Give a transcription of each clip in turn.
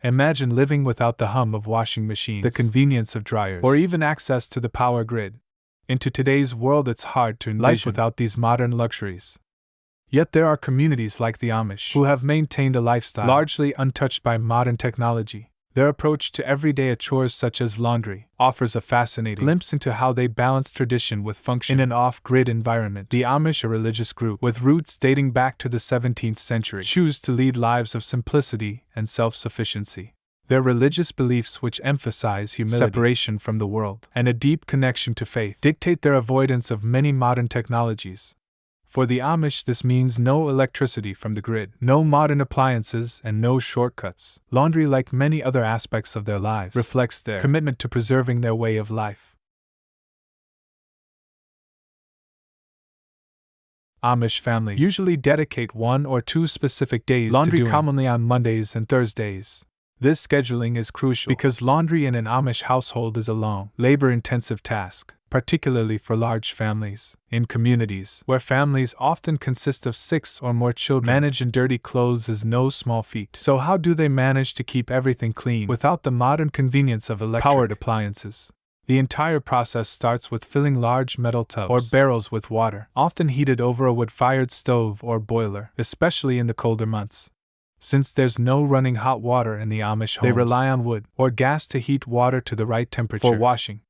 Imagine living without the hum of washing machines, the convenience of dryers, or even access to the power grid. Into today's world, it's hard to envision life without these modern luxuries. Yet there are communities like the Amish who have maintained a lifestyle largely untouched by modern technology. Their approach to everyday chores such as laundry offers a fascinating glimpse into how they balance tradition with function in an off-grid environment. The Amish, a religious group with roots dating back to the 17th century, choose to lead lives of simplicity and self-sufficiency. Their religious beliefs, which emphasize humility, separation from the world, and a deep connection to faith, dictate their avoidance of many modern technologies. For the Amish, this means no electricity from the grid, no modern appliances, and no shortcuts. Laundry, like many other aspects of their lives, reflects their commitment to preserving their way of life. Amish families usually dedicate 1 or 2 specific days to laundry, commonly on Mondays and Thursdays. This scheduling is crucial because laundry in an Amish household is a long, labor-intensive task, particularly for large families. In communities where families often consist of 6 or more children, managing dirty clothes is no small feat. So how do they manage to keep everything clean without the modern convenience of electric-powered appliances? The entire process starts with filling large metal tubs or barrels with water, often heated over a wood-fired stove or boiler, especially in the colder months. Since there's no running hot water in the Amish homes, they rely on wood or gas to heat water to the right temperature for washing.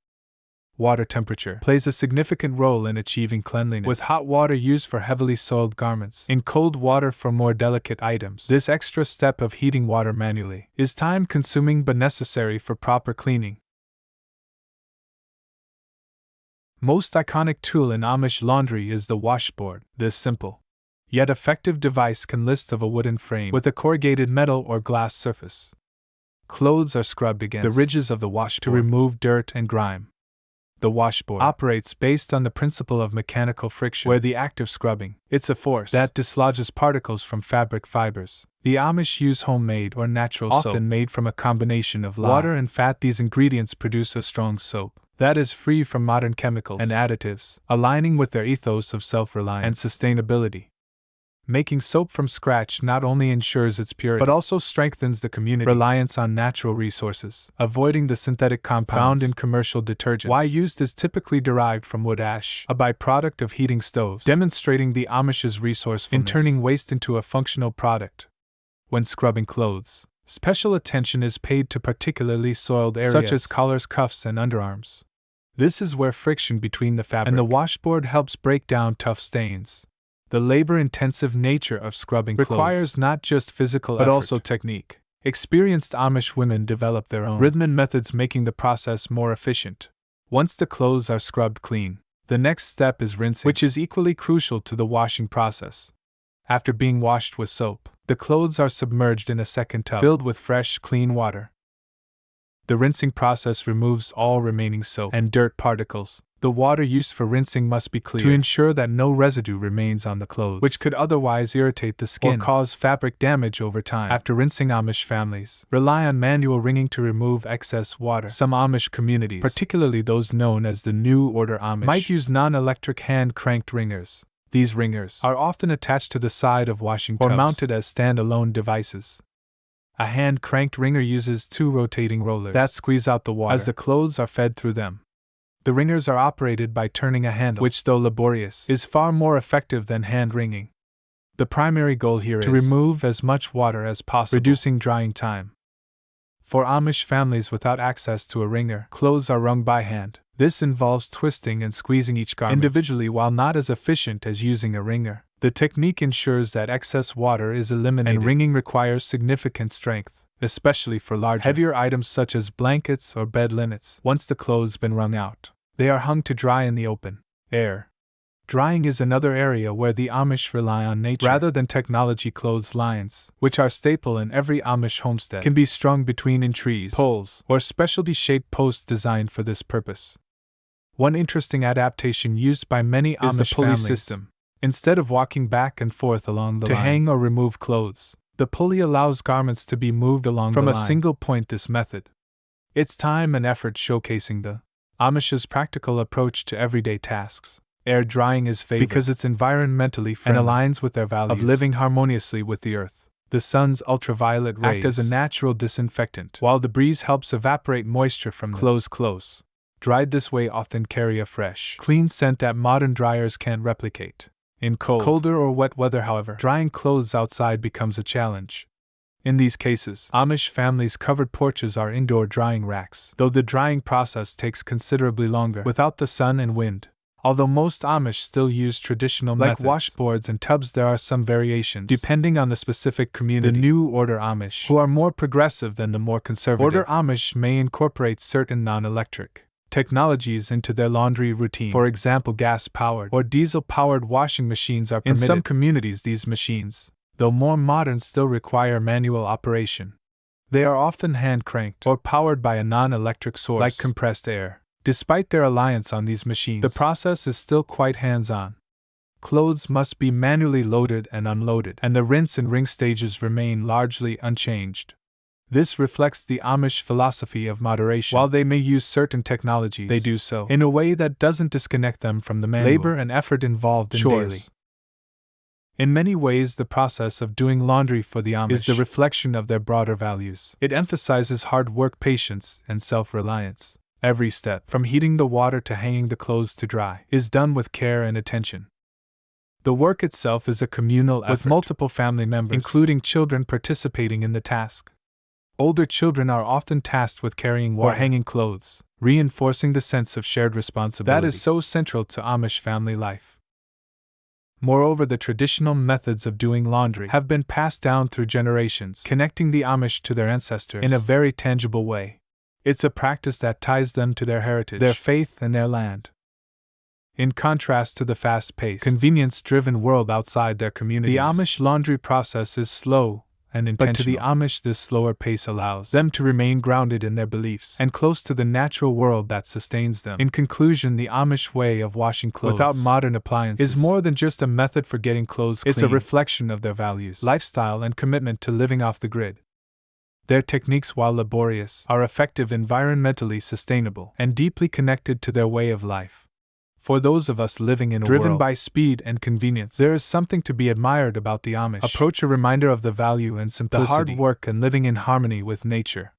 Water temperature plays a significant role in achieving cleanliness, with hot water used for heavily soiled garments and cold water for more delicate items. This extra step of heating water manually is time-consuming but necessary for proper cleaning. Most iconic tool in Amish laundry is the washboard. This simple, yet effective device consists of a wooden frame with a corrugated metal or glass surface. Clothes are scrubbed against the ridges of the washboard to remove dirt and grime. The washboard operates based on the principle of mechanical friction, where the act of scrubbing, it's a force that dislodges particles from fabric fibers. The Amish use homemade or natural soap, often made from a combination of water and fat. These ingredients produce a strong soap that is free from modern chemicals and additives, aligning with their ethos of self-reliance and sustainability. Making soap from scratch not only ensures its purity but also strengthens the community reliance on natural resources, avoiding the synthetic compounds found in commercial detergents. Why used is typically derived from wood ash, a byproduct of heating stoves, demonstrating the Amish's resourcefulness in turning waste into a functional product. When scrubbing clothes, special attention is paid to particularly soiled areas such as collars, cuffs, and underarms. This is where friction between the fabric and the washboard helps break down tough stains. The labor-intensive nature of scrubbing requires not just physical but also technique. Experienced Amish women develop their own rhythm methods, making the process more efficient. Once the clothes are scrubbed clean, the next step is rinsing, which is equally crucial to the washing process. After being washed with soap, the clothes are submerged in a second tub filled with fresh, clean water. The rinsing process removes all remaining soap and dirt particles. The water used for rinsing must be clear to ensure that no residue remains on the clothes, which could otherwise irritate the skin or cause fabric damage over time. After rinsing, Amish families rely on manual wringing to remove excess water. Some Amish communities, particularly those known as the New Order Amish, might use non-electric hand-cranked wringers. These wringers are often attached to the side of washing tubs or mounted as stand-alone devices. A hand-cranked wringer uses 2 rotating rollers that squeeze out the water as the clothes are fed through them. The wringers are operated by turning a handle, which, though laborious, is far more effective than hand wringing. The primary goal here is to remove as much water as possible, reducing drying time. For Amish families without access to a wringer, clothes are wrung by hand. This involves twisting and squeezing each garment individually, while not as efficient as using a wringer. The technique ensures that excess water is eliminated, and wringing requires significant strength, especially for larger, heavier items such as blankets or bed linens. Once the clothes have been wrung out, they are hung to dry in the open air. Drying is another area where the Amish rely on nature rather than technology. Clotheslines, which are staple in every Amish homestead, can be strung between trees, poles, or specialty-shaped posts designed for this purpose. One interesting adaptation used by many Amish is the pulley system. Instead of walking back and forth along the line to hang or remove clothes, the pulley allows garments to be moved along from a single point. This method, its time and effort showcasing the Amish's practical approach to everyday tasks. Air drying is favored because it's environmentally friendly and aligns with their values of living harmoniously with the earth. The sun's ultraviolet rays act as a natural disinfectant, while the breeze helps evaporate moisture from clothes. Dried this way often carry a fresh, clean scent that modern dryers can't replicate. In colder or wet weather, however, drying clothes outside becomes a challenge. In these cases, Amish families' covered porches are indoor drying racks, though the drying process takes considerably longer without the sun and wind. Although most Amish still use traditional methods like washboards and tubs, there are some variations depending on the specific community. The New Order Amish, who are more progressive than the more conservative Order Amish, may incorporate certain non-electric technologies into their laundry routine. For example, gas-powered or diesel-powered washing machines are permitted. In some communities, these machines, though more modern, still require manual operation. They are often hand-cranked or powered by a non-electric source like compressed air. Despite their reliance on these machines, the process is still quite hands-on. Clothes must be manually loaded and unloaded, and the rinse and wring stages remain largely unchanged. This reflects the Amish philosophy of moderation. While they may use certain technologies, they do so in a way that doesn't disconnect them from the manual labor and effort involved in chores. Daily. In many ways, the process of doing laundry for the Amish is the reflection of their broader values. It emphasizes hard work, patience, and self-reliance. Every step, from heating the water to hanging the clothes to dry, is done with care and attention. The work itself is a communal effort, with multiple family members, including children, participating in the task. Older children are often tasked with carrying water or hanging clothes, reinforcing the sense of shared responsibility that is so central to Amish family life. Moreover, the traditional methods of doing laundry have been passed down through generations, connecting the Amish to their ancestors in a very tangible way. It's a practice that ties them to their heritage, their faith, and their land. In contrast to the fast-paced, convenience-driven world outside their communities, the Amish laundry process is slow and intentional. But to the Amish, this slower pace allows them to remain grounded in their beliefs and close to the natural world that sustains them. In conclusion, the Amish way of washing clothes without modern appliances is more than just a method for getting clothes clean. It's a reflection of their values, lifestyle, and commitment to living off the grid. Their techniques, while laborious, are effective, environmentally sustainable, and deeply connected to their way of life. For those of us living in a world driven by speed and convenience, there is something to be admired about the Amish approach, a reminder of the value and simplicity, the hard work, and living in harmony with nature.